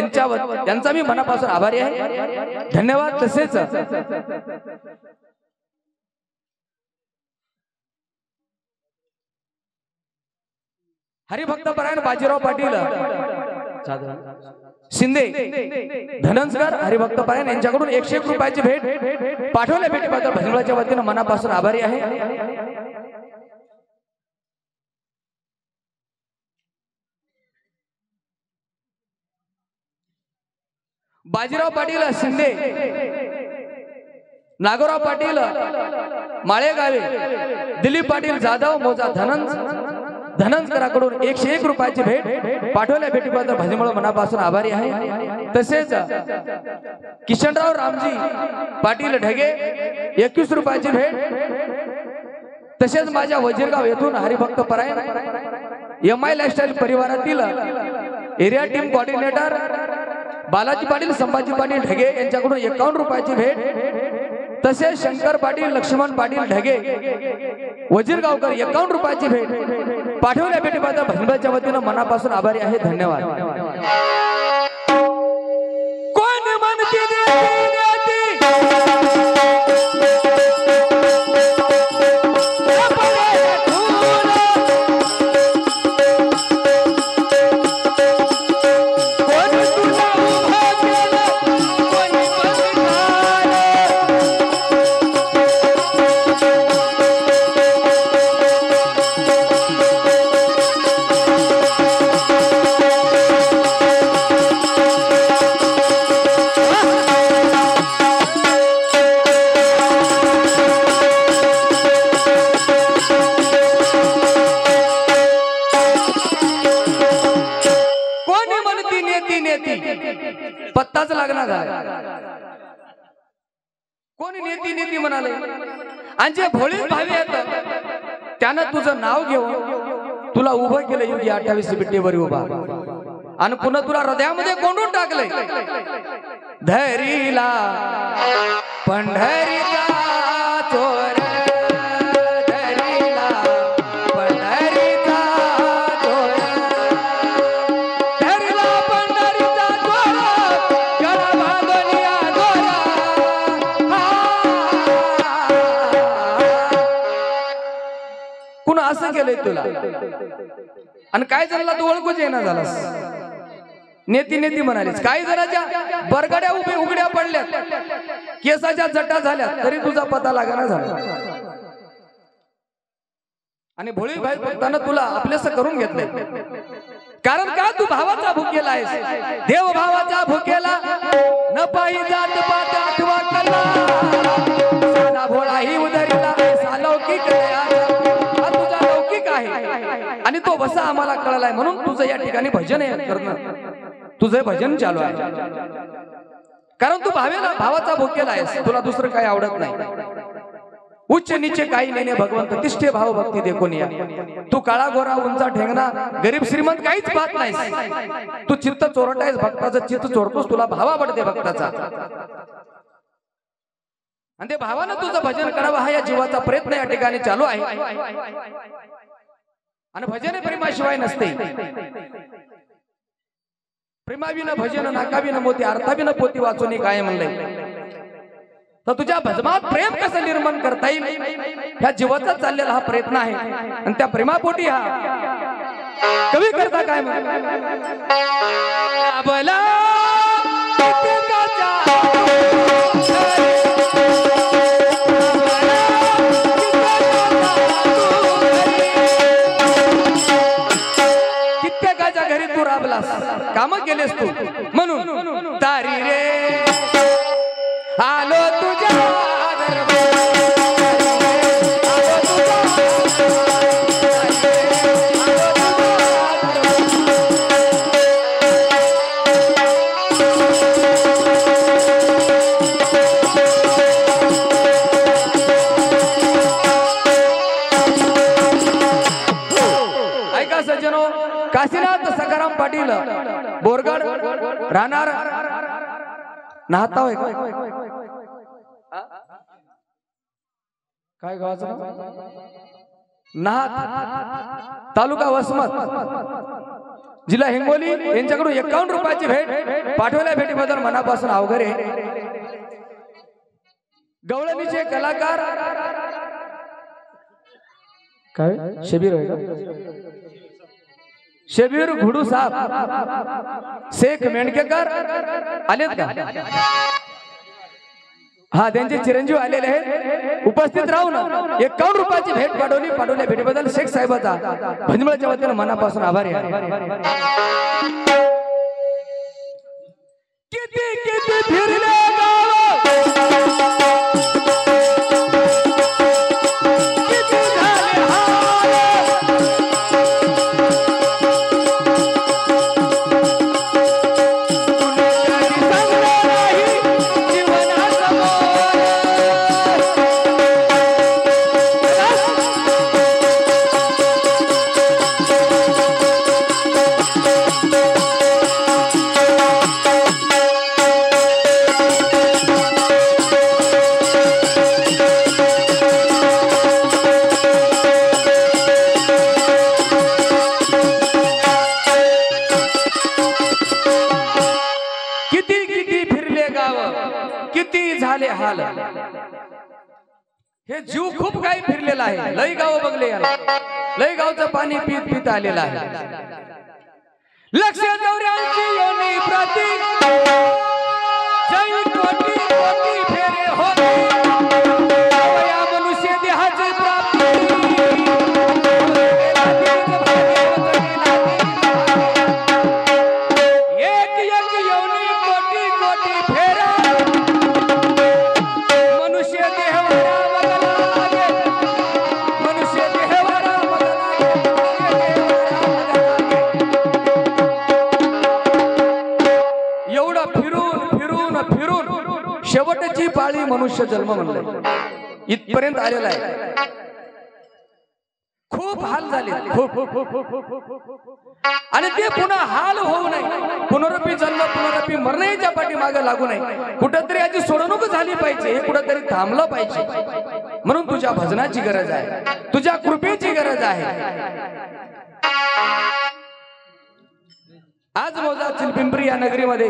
यांचा मी मनापासून आभारी आहे. धन्यवाद. तसेच हरिभक्त परायण बाजीराव पाटील शिंदे धनंजकर हरिभक्त परायण यांच्याकडून 101 रुपयाची भेट पाठवल्या भेटीबद्दल भजनाच्या वतीनं मनापासून आभारी आहे. बाजीराव पाटील शिंदे, नागोराव पाटील माळेगावे, दिलीप पाटील जाधव मोजा धनंजकराकडून 101 रुपयाची भेट पाठवल्या. भेटीबद्दल भजनीमुळे मनापासून आभारी आहे. तसेच किशनराव रामजी पाटील ढगे 21 रुपयाची भेट. तसेच माझ्या वजीरगाव येथून हरिभक्त परायण MI लाईफस्टाईल परिवारातील area team coordinator Balaji Patil Sambhaji Patil Dhage यांच्याकडून 51 रुपयाची भेट. तसेच शंकर पाटील लक्ष्मण पाटील ढगे वजीरगावकर 51 रुपयाची भेट पाठवल्या. भेटीबद्दल भजनीच्या वतीनं मनापासून आभारी आहे. धन्यवाद. कोण म्हणते पत्ताच लागणार झाला. कोणी नेती नेती म्हणाले. आणि जे भोळे भावी आहेत त्यानं तुझं नाव घेऊन तुला उभं केलं योगी 28 बिट्टीवर उभा. आणि पुन्हा तुला हृदयामध्ये कोंडून टाकलंय. धरीला पंढरीचा चोर असं केलंय तुला. आणि काय जणाला तू ओळखूच येणार झालास. नेती नेती म्हणालीस. काही जणाच्या बरगड्या उघड्या पडल्यात, केसाच्या जटा झाल्या तरी तुझा पता लागना झाला. आणि भोळी भाई भक्तानं तुला आपलेस करून घेतलंय. कारण का तू भावाचा भुकेला आहेस. देव भावाचा भुकेला न पाही जात पात अथवा कला. साधा भोळा ही उदरीला ऐसा लौकिक आणि तो बसा आम्हाला कळलाय. म्हणून तुझं या ठिकाणी भजन करणं, तुझं भजन चालू आहे. कारण तू भावाचा भोकेला आहेस. तुला दुसरं काही आवडत नाही. उच्च नीचे काही नेणे भगवंत तिष्ठे भाव भक्ती देखून या. तू काळा गोरा उंचा ठेंगणा गरीब श्रीमंत काहीच पाहत नाहीस. तू चित्त चोरट आहेस. भक्ताचं चित्त चोरतोस. तुला भाव आवडते भक्ताचा. आणि ते भावानं तुझं भजन करावं हा या जीवाचा प्रयत्न या ठिकाणी चालू आहे. आणि भजन प्रेमाशिवाय नसते. प्रेमाविन भजन नाकाविन मोती अर्थाविन पोती वाचून काय म्हणलंय. तर तुझ्या भजनात प्रेम कसं निर्माण करता येईल ह्या जीवाचा चाललेला हा प्रयत्न आहे. आणि त्या प्रेमापोटी हा कवी करता काय घरी तू राबलास, काम केलेस तू. म्हणून तारी रे आलो तुझ्या ऐका सज्जनो. काशीनाथ सखाराम पाटील बोरगड राहणार नाहता होय काय गावाचं नाहत तालुका वसमत जिल्हा हिंगोली यांच्याकडून 51 रुपयाची भेट पाठवल्या. भेटीबद्दल मनापासून अवघरे. गवळणीचे कलाकार काय शबीर होय शबीर घुडू साहेब शेख मेंढकेकर आलेत का. हा त्यांचे चिरंजीव आलेले आहेत. उपस्थित राहून 51 रुपयाची भेट पाठवली. पाठवल्या भेटीबद्दल शेख साहेबाचा भजमळच्या वतीनं मनापासून आभारी आहे. किती गाव किती झाले हाल. हे जीव खूप काही फिरलेला आहे. लय गाव बघले याला, लय गावचं पाणी पीत पीत आलेलं आहे. लक्ष 84 योनी प्रति जय कोटी कोटी फेरे होते या मनुष्य देहाची प्राप्ती. एक एक योनी कोटी कोटी फेरा मनुष्य देहवारा बघला लागे. मनुष्य देहवारा बघला एवढा फिरून फिरून फिरून शेवटची पाळी मनुष्य जन्म म्हणलं इथपर्यंत आलेला आहे. खूप हाल झाले खूप. आणि ते पुन्हा हाल होऊ नये, पुनरपी जन्म पुनरपी मरण्याच्या पाठीमागे लागू नये. कुठंतरी याची सोडवणूक झाली पाहिजे, हे कुठंतरी थांबलं पाहिजे. म्हणून तुझ्या भजनाची गरज आहे, तुझ्या कृपेची गरज आहे. आज मोजा चिलपिंपरी या नगरीमध्ये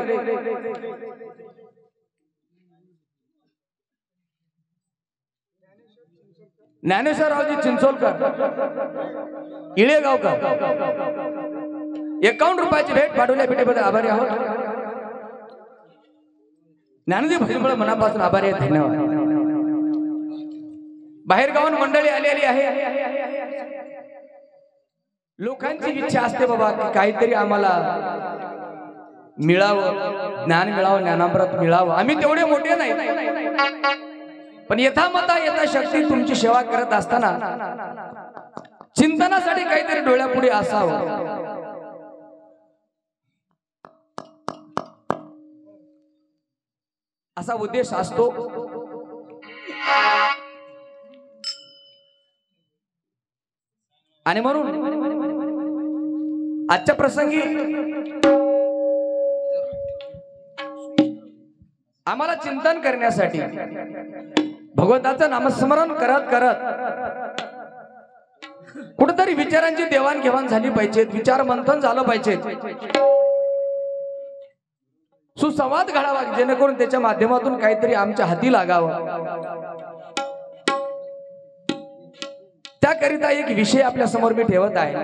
ज्ञानेश्वररावजी चिंचोलकर इळेगावकर 51 रुपयाची भेट पाठवल्या भेटीबद्दल आभारी आहोत. ज्ञानदेव भजनमळ मनापासून आभारी आहे. धन्यवाद. बाहेर गावून मंडळी आलेली आहे. लोकांची इच्छा असते बाबा की काहीतरी आम्हाला मिळावं, ज्ञान मिळावं, ज्ञानामृत मिळावं. आम्ही तेवढे मोठे नाही, पण यथामता यथाशक्ती तुमची सेवा करत असताना चिंतनासाठी काहीतरी डोळ्यापुढे असावं. असा उद्देश असतो. आणि म्हणून आजच्या प्रसंगी आम्हाला चिंतन करण्यासाठी भगवंताचं नामस्मरण करत करत कुठेतरी विचारांची देवाणघेवाण झाली पाहिजे, विचार मंथन झालं पाहिजे, सुसंवाद घडावा, जेणेकरून त्याच्या माध्यमातून काहीतरी आमच्या हाती लागावं. त्याकरिता एक विषय आपल्या समोर मी ठेवत आहे.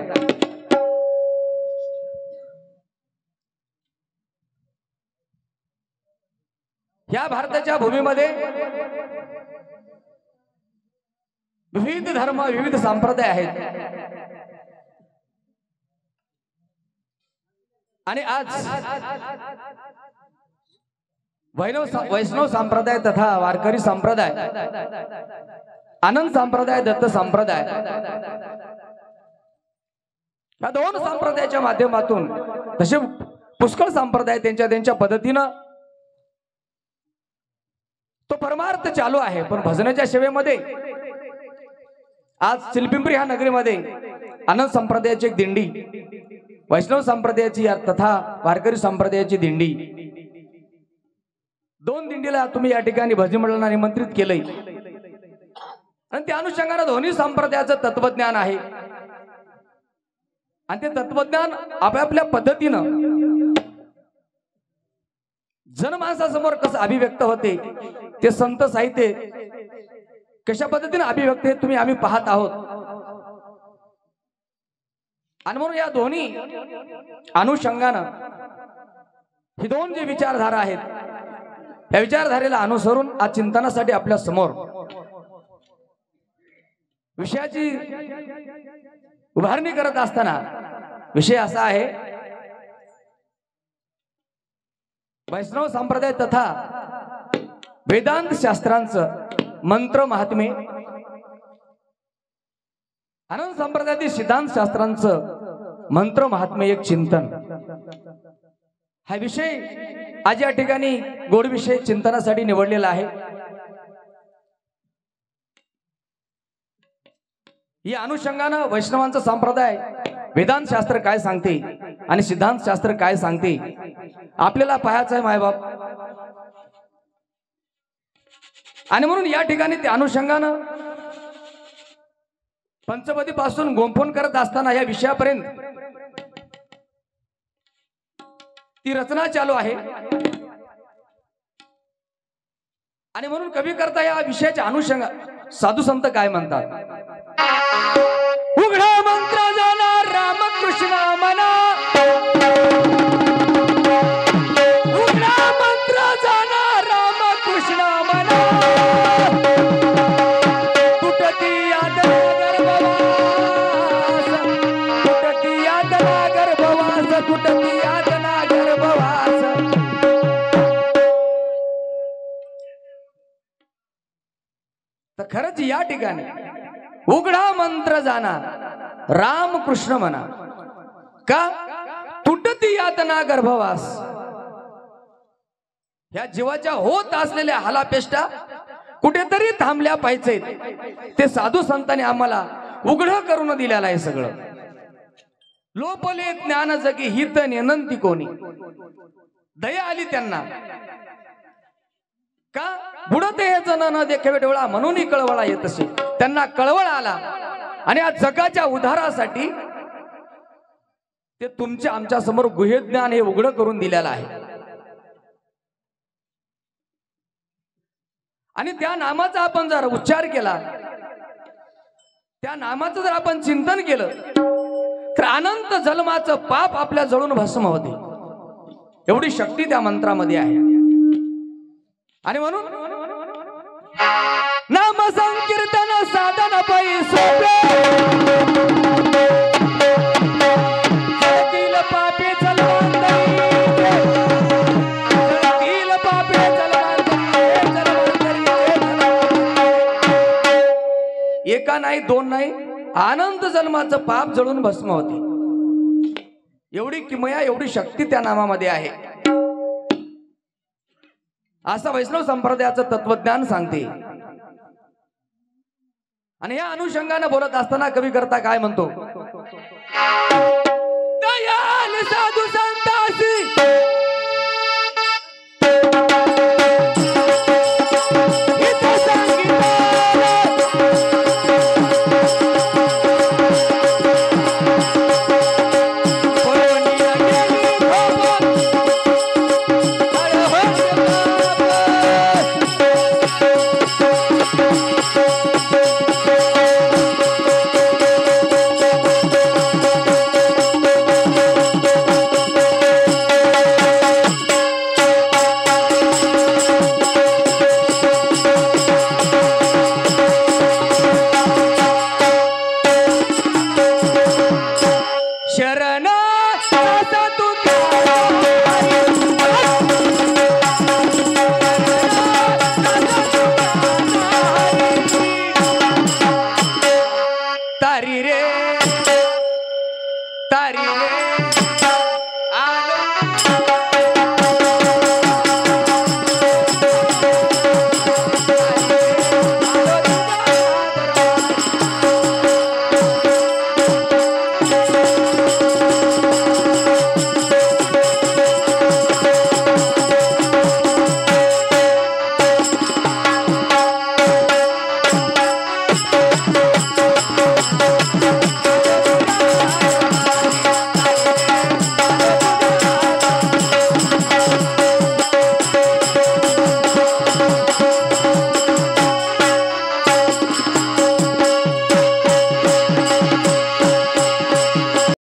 या भारताच्या भूमीमध्ये विविध धर्म विविध संप्रदाय आहेत. आणि आज वैष्णव संप्रदाय तथा वारकरी संप्रदाय, आनंद संप्रदाय, दत्त संप्रदाय, या दोन संप्रदायाच्या माध्यमातून तसे पुष्कळ संप्रदाय त्यांच्या पद्धतीनं तो परमार्थ चालू आहे. पण भजनाच्या सेवेमध्ये आज चिलपिंपरी ह्या नगरीमध्ये आनंद संप्रदायाची एक दिंडी, वैष्णव संप्रदायाची तथा वारकरी संप्रदायाची दिंडी, दोन दिंडीला तुम्ही या ठिकाणी भजनी मंडळाला निमंत्रित केलंय. आणि त्या अनुषंगाने दोन्ही संप्रदायाचं तत्वज्ञान आहे. आणि ते तत्वज्ञान आपापल्या पद्धतीनं जनमानसासमोर कसं अभिव्यक्त होते, ते संत साहित्य कशा पद्धतीने अभिव्यक्त तुम्ही आम्ही पाहत आहोत. आणि म्हणून या दोन्ही अनुषंगानं ही दोन जे विचारधारा आहेत, या विचारधारेला अनुसरून आज चिंतनासाठी आपल्या समोर विषयाची उभारणी करत असताना विषय असा आहे, वैष्णव संप्रदाय तथा वेदांत शास्त्रांचं मंत्र महात्म्य, आनंद संप्रदायातील सिद्धांत शास्त्रांचं मंत्र महात्म्य एक चिंतन. हा विषय आज या ठिकाणी गोड विषय चिंतनासाठी निवडलेला आहे. या अनुषंगानं वैष्णवांचा संप्रदाय वेदांत शास्त्र काय सांगते आणि सिद्धांत शास्त्र काय सांगते आपल्याला पाहायचं आहे मायबाप. आणि म्हणून या ठिकाणी त्या अनुषंगानं पंचपदी पासून गोंफोन करत असताना या विषयापर्यंत ती रचना चालू आहे. आणि म्हणून कवी करता या विषयाच्या अनुषंगा साधू संत काय म्हणतात? उघडा मंत्र जाणार रामकृष्ण मना, उघडा मंत्र जाणार रामकृष्ण मना, तुटती यातना गर्भवास, तुटती यातना गर्भवास, तुटती यातना गर्भवास. तर खरंच या ठिकाणी उघडा मंत्र जाणार रामकृष्ण म्हणा. का? तुटती यातना गर्भवास. ह्या जीवाच्या होत असलेल्या हालापेष्टा कुठेतरी थांबल्या पाहिजे. ते साधू संतांनी आम्हाला उघड करून दिलेलं आहे सगळं. लोपले ज्ञान जगी हित नेनंती कोणी. दया आली त्यांना. का? बुडते हे जन न देखावे डोळा म्हणून कळवळा येत असे. त्यांना कळवळ आला आणि या जगाच्या उद्धारासाठी ते तुमच्या आमच्या समोर गुह्य ज्ञान हे उघड करून दिलेलं आहे. आणि त्या नामाचा आपण जर उच्चार केला, त्या नामाचं जर आपण चिंतन केलं तर अनंत जन्माचं पाप आपल्या जळून भस्म होते. एवढी शक्ती त्या मंत्रामध्ये आहे. आणि म्हणून नाम संकीर्तन साधन पै सोपे, जळतील पापे जलवांतरी, जळतील पापे जलवांतरी. एका नाही दोन नाही अनंत जन्माचं पाप जळून भस्म होते. एवढी किमया एवढी शक्ती त्या नामामध्ये आहे असं वैष्णव संप्रदायाचं तत्वज्ञान सांगते. आणि या अनुषंगाने बोलत असताना कवी करता काय म्हणतो? दयाल साधू